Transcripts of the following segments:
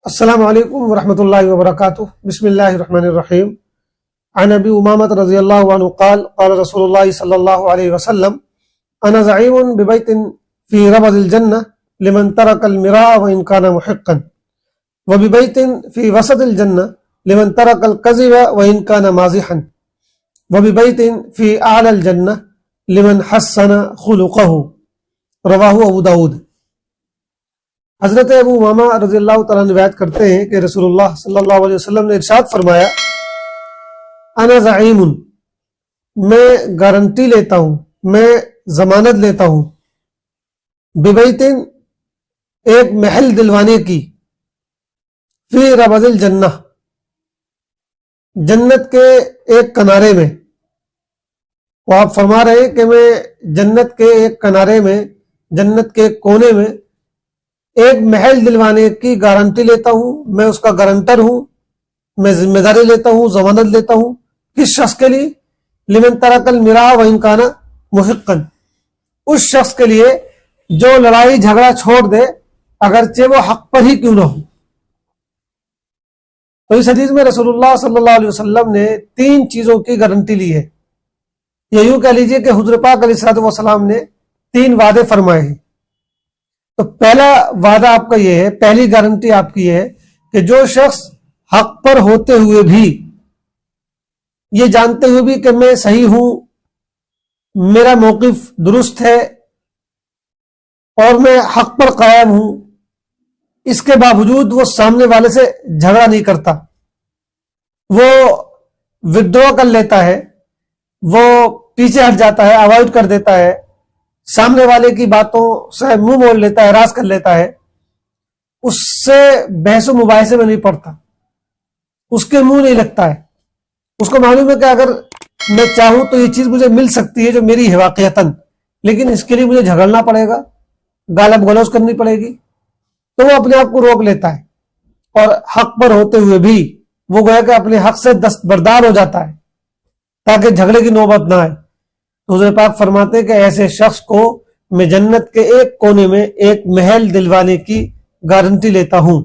السلام علیکم ورحمۃ اللہ وبرکاتہ۔ بسم اللہ الرحمن الرحیم۔ عن ابی امامۃ رضی اللہ عنہ قال قال رسول اللہ صلی اللہ علیہ وسلم انا زعیم ببیت فی ربض الجنہ لمن ترک المراء وان کان محقا وببیت فی وسط الجنہ لمن ترک الکذب وان کان مازحا وببیت فی اعلی الجنہ لمن حسن خلقہ، رواہ ابو داود۔ حضرت ابو امامہ رضی اللہ تعالیٰ روایت کرتے ہیں کہ رسول اللہ صلی اللہ علیہ وسلم نے ارشاد فرمایا، انا زعیم، میں گارنٹی لیتا ہوں، میں ضمانت لیتا ہوں، ببیتن، ایک محل دلوانے کی، فی ربض الجنہ، جنت کے ایک کنارے میں۔ وہ آپ فرما رہے ہیں کہ میں جنت کے ایک کنارے میں، جنت کے کونے میں ایک محل دلوانے کی گارنٹی لیتا ہوں، میں اس کا گارنٹر ہوں، میں ذمہ داری لیتا ہوں، ضمانت لیتا ہوں۔ کس شخص کے لیے؟ لمن ترک المراء وان کان محقا، اس شخص کے لیے جو لڑائی جھگڑا چھوڑ دے اگرچہ وہ حق پر ہی کیوں نہ ہو۔ تو اس حدیث میں رسول اللہ صلی اللہ علیہ وسلم نے تین چیزوں کی گارنٹی لی ہے، یا یوں کہہ لیجئے کہ حضور پاک علیہ الصلوۃ والسلام نے تین وعدے فرمائے ہیں۔ تو پہلا وعدہ آپ کا یہ ہے، پہلی گارنٹی آپ کی ہے کہ جو شخص حق پر ہوتے ہوئے بھی، یہ جانتے ہوئے بھی کہ میں صحیح ہوں، میرا موقف درست ہے اور میں حق پر قائم ہوں، اس کے باوجود وہ سامنے والے سے جھگڑا نہیں کرتا، وہ ودرو کر لیتا ہے، وہ پیچھے ہٹ جاتا ہے، اوائڈ کر دیتا ہے، سامنے والے کی باتوں سے منہ موڑ لیتا ہے، اعراض کر لیتا ہے، اس سے بحث و مباحثے میں نہیں پڑتا، اس کے منہ نہیں لگتا ہے، اس کو معلوم ہے کہ اگر میں چاہوں تو یہ چیز مجھے مل سکتی ہے جو میری ہے واقعتاً، لیکن اس کے لیے مجھے جھگڑنا پڑے گا، گالب گلوچ کرنی پڑے گی، تو وہ اپنے آپ کو روک لیتا ہے اور حق پر ہوتے ہوئے بھی وہ گویا کہ اپنے حق سے دستبردار ہو جاتا ہے تاکہ جھگڑے کی نوبت نہ آئے۔ تو حضور پاک فرماتے کہ ایسے شخص کو میں جنت کے ایک کونے میں ایک محل دلوانے کی گارنٹی لیتا ہوں۔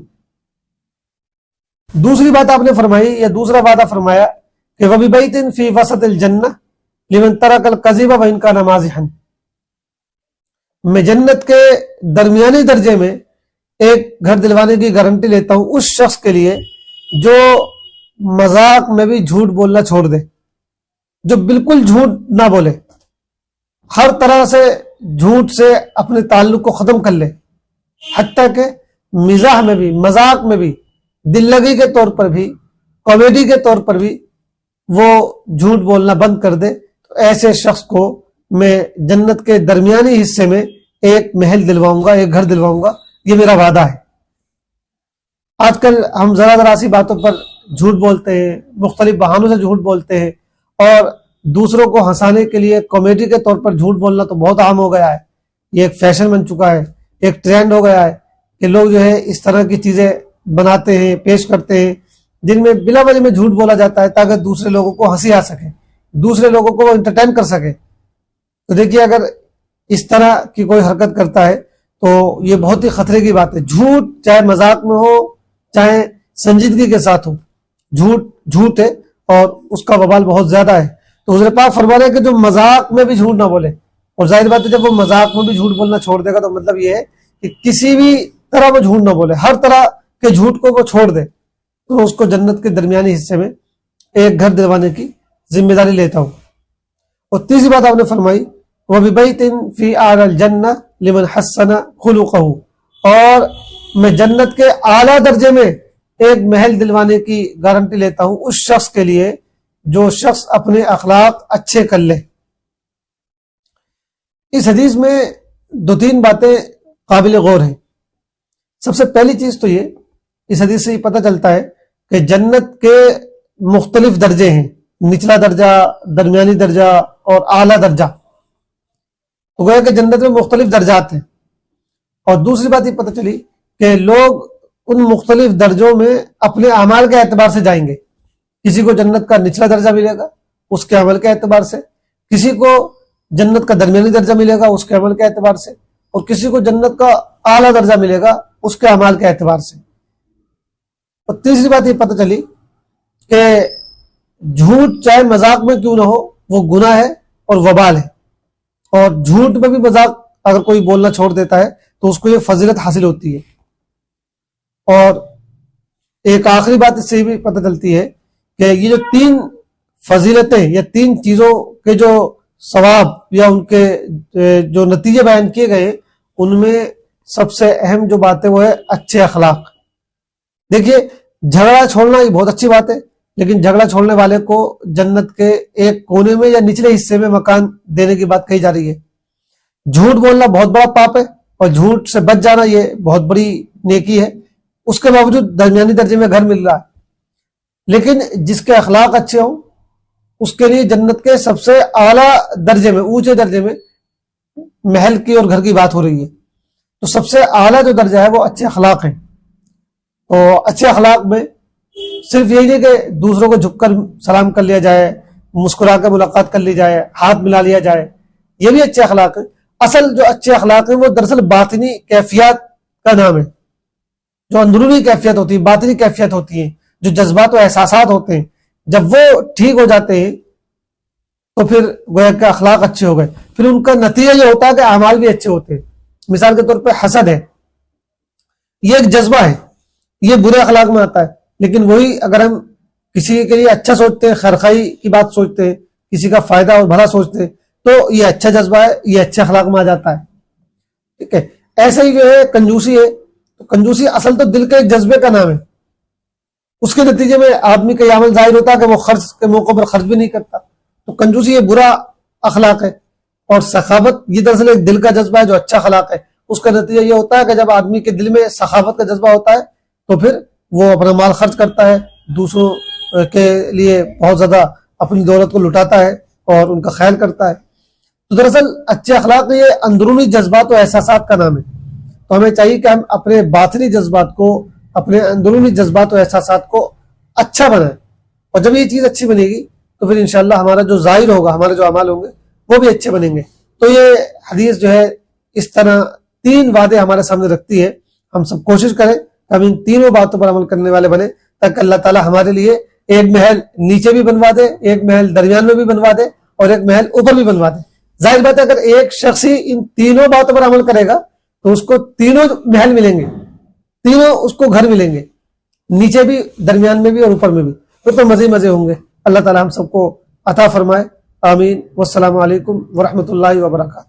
دوسری بات آپ نے فرمائی، یا دوسرا وعدہ فرمایا کہ وَبِبَيْتٍ فِي وَسَطِ الْجَنَّةِ لِمَنْ تَرَكَ الْكَذِبَ وَإِنْ كَانَ مَازِحًا، میں جنت کے درمیانی درجے میں ایک گھر دلوانے کی گارنٹی لیتا ہوں اس شخص کے لیے جو مذاق میں بھی جھوٹ بولنا چھوڑ دے، جو بالکل جھوٹ نہ بولے، ہر طرح سے جھوٹ سے اپنے تعلق کو ختم کر لے، حتیٰ کہ مزاح میں بھی، مذاق میں بھی، دل لگی کے طور پر بھی، کامیڈی کے طور پر بھی وہ جھوٹ بولنا بند کر دے۔ تو ایسے شخص کو میں جنت کے درمیانی حصے میں ایک محل دلواؤں گا، ایک گھر دلواؤں گا، یہ میرا وعدہ ہے۔ آج کل ہم ذرا سی باتوں پر جھوٹ بولتے ہیں، مختلف بہانوں سے جھوٹ بولتے ہیں، اور دوسروں کو ہنسانے کے لیے کامیڈی کے طور پر جھوٹ بولنا تو بہت عام ہو گیا ہے، یہ ایک فیشن بن چکا ہے، ایک ٹرینڈ ہو گیا ہے کہ لوگ جو ہے اس طرح کی چیزیں بناتے ہیں، پیش کرتے ہیں جن میں بلا وجہ میں جھوٹ بولا جاتا ہے تاکہ دوسرے لوگوں کو ہنسی آ سکے، دوسرے لوگوں کو وہ انٹرٹین کر سکے۔ تو دیکھیے اگر اس طرح کی کوئی حرکت کرتا ہے تو یہ بہت ہی خطرے کی بات ہے۔ جھوٹ چاہے مذاق میں ہو چاہے سنجیدگی کے ساتھ ہو، جھوٹ ہے اور اس کا وبال بہت زیادہ ہے۔ تو حضور پاک فرما رہے ہیں کہ جو مذاق میں بھی جھوٹ نہ بولے، اور ظاہر بات ہے جب وہ مذاق میں بھی جھوٹ بولنا چھوڑ دے گا تو مطلب یہ ہے کہ کسی بھی طرح وہ جھوٹ نہ بولے، ہر طرح کے جھوٹ کو وہ چھوڑ دے، تو اس کو جنت کے درمیانی حصے میں ایک گھر دلوانے کی ذمہ داری لیتا ہوں۔ اور تیسری بات آپ نے فرمائی وَبِبَيْتٍ فِي أَعْلَى الْجَنَّةِ لِمَنْ حَسَّنَ خُلُقَهُ، اور میں جنت کے اعلیٰ درجے میں ایک محل دلوانے کی گارنٹی لیتا ہوں اس شخص کے لیے جو شخص اپنے اخلاق اچھے کر لے۔ اس حدیث میں دو تین باتیں قابل غور ہیں۔ سب سے پہلی چیز تو یہ، اس حدیث سے یہ پتہ چلتا ہے کہ جنت کے مختلف درجے ہیں، نچلا درجہ، درمیانی درجہ اور اعلیٰ درجہ۔ تو گویا کہ جنت میں مختلف درجات ہیں۔ اور دوسری بات یہ پتہ چلی کہ لوگ ان مختلف درجوں میں اپنے اعمال کے اعتبار سے جائیں گے۔ کسی کو جنت کا نچلا درجہ ملے گا اس کے عمل کے اعتبار سے، کسی کو جنت کا درمیانی درجہ ملے گا اس کے عمل کے اعتبار سے، اور کسی کو جنت کا اعلیٰ درجہ ملے گا اس کے اعمال کے اعتبار سے۔ اور تیسری بات یہ پتہ چلی کہ جھوٹ چاہے مذاق میں کیوں نہ ہو وہ گناہ ہے اور وبال ہے، اور جھوٹ میں بھی مذاق اگر کوئی بولنا چھوڑ دیتا ہے تو اس کو یہ فضیلت حاصل ہوتی ہے۔ اور ایک آخری بات اس سے بھی پتہ چلتی ہے کہ یہ جو تین فضیلتیں یا تین چیزوں کے جو ثواب یا ان کے جو نتیجے بیان کیے گئے، ان میں سب سے اہم جو بات ہے وہ ہے اچھے اخلاق۔ دیکھیے جھگڑا چھوڑنا یہ بہت اچھی بات ہے، لیکن جھگڑا چھوڑنے والے کو جنت کے ایک کونے میں یا نچلے حصے میں مکان دینے کی بات کہی جا رہی ہے۔ جھوٹ بولنا بہت بڑا پاپ ہے، اور جھوٹ سے بچ جانا یہ بہت بڑی نیکی ہے، اس کے باوجود درمیانی درجے میں گھر مل رہا ہے۔ لیکن جس کے اخلاق اچھے ہوں اس کے لیے جنت کے سب سے اعلیٰ درجے میں، اونچے درجے میں محل کی اور گھر کی بات ہو رہی ہے، تو سب سے اعلیٰ جو درجہ ہے وہ اچھے اخلاق ہیں۔ تو اچھے اخلاق میں صرف یہی نہیں کہ دوسروں کو جھک کر سلام کر لیا جائے، مسکرا کر ملاقات کر لی جائے، ہاتھ ملا لیا جائے، یہ بھی اچھے اخلاق ہیں۔ اصل جو اچھے اخلاق ہیں وہ دراصل باطنی کیفیات کا نام ہے، جو اندرونی کیفیت ہوتی ہے، باطنی کیفیت ہوتی ہے، جو جذبات و احساسات ہوتے ہیں، جب وہ ٹھیک ہو جاتے ہیں تو پھر گویا کہ اخلاق اچھے ہو گئے، پھر ان کا نتیجہ یہ ہوتا ہے کہ اعمال بھی اچھے ہوتے ہیں۔ مثال کے طور پہ حسد ہے، یہ ایک جذبہ ہے، یہ برے اخلاق میں آتا ہے، لیکن وہی اگر ہم کسی کے لیے اچھا سوچتے ہیں، خیرخواہی کی بات سوچتے ہیں، کسی کا فائدہ اور بھلا سوچتے ہیں، تو یہ اچھا جذبہ ہے، یہ اچھے اخلاق میں آ جاتا ہے۔ ٹھیک ہے، ایسے ہی جو ہے کنجوسی ہے، تو کنجوسی اصل تو دل کے ایک جذبے کا نام ہے، اس کے نتیجے میں آدمی کا یہ عمل ظاہر ہوتا ہے کہ وہ خرچ کے موقع پر خرچ بھی نہیں کرتا، تو کنجوسی یہ برا اخلاق ہے۔ اور سخاوت یہ دراصل ایک دل کا جذبہ ہے جو اچھا اخلاق ہے، اس کا نتیجہ یہ ہوتا ہے کہ جب آدمی کے دل میں سخاوت کا جذبہ ہوتا ہے تو پھر وہ اپنا مال خرچ کرتا ہے، دوسروں کے لیے بہت زیادہ اپنی دولت کو لٹاتا ہے اور ان کا خیال کرتا ہے۔ تو دراصل اچھے اخلاق یہ اندرونی جذبات و احساسات کا نام ہے، تو ہمیں چاہیے کہ ہم اپنے باطنی جذبات کو، اپنے اندرونی جذبات و احساسات کو اچھا بنائیں، اور جب یہ چیز اچھی بنے گی تو پھر انشاءاللہ ہمارا جو ظاہر ہوگا، ہمارے جو اعمال ہوں گے وہ بھی اچھے بنیں گے۔ تو یہ حدیث جو ہے اس طرح تین وعدے ہمارے سامنے رکھتی ہے، ہم سب کوشش کریں کہ ہم ان تینوں باتوں پر عمل کرنے والے بنیں، تاکہ اللہ تعالیٰ ہمارے لیے ایک محل نیچے بھی بنوا دے، ایک محل درمیان میں بھی بنوا دے، اور ایک محل اوپر بھی بنوا دے۔ ظاہر بات ہے اگر ایک شخص ہی ان تینوں باتوں پر عمل کرے گا تو اس کو تینوں محل ملیں گے، تینوں اس کو گھر ملیں گے، نیچے بھی، درمیان میں بھی اور اوپر میں بھی، پھر تو مزے مزے ہوں گے۔ اللہ تعالیٰ ہم سب کو عطا فرمائے، آمین۔ والسلام علیکم ورحمۃ اللہ وبرکاتہ۔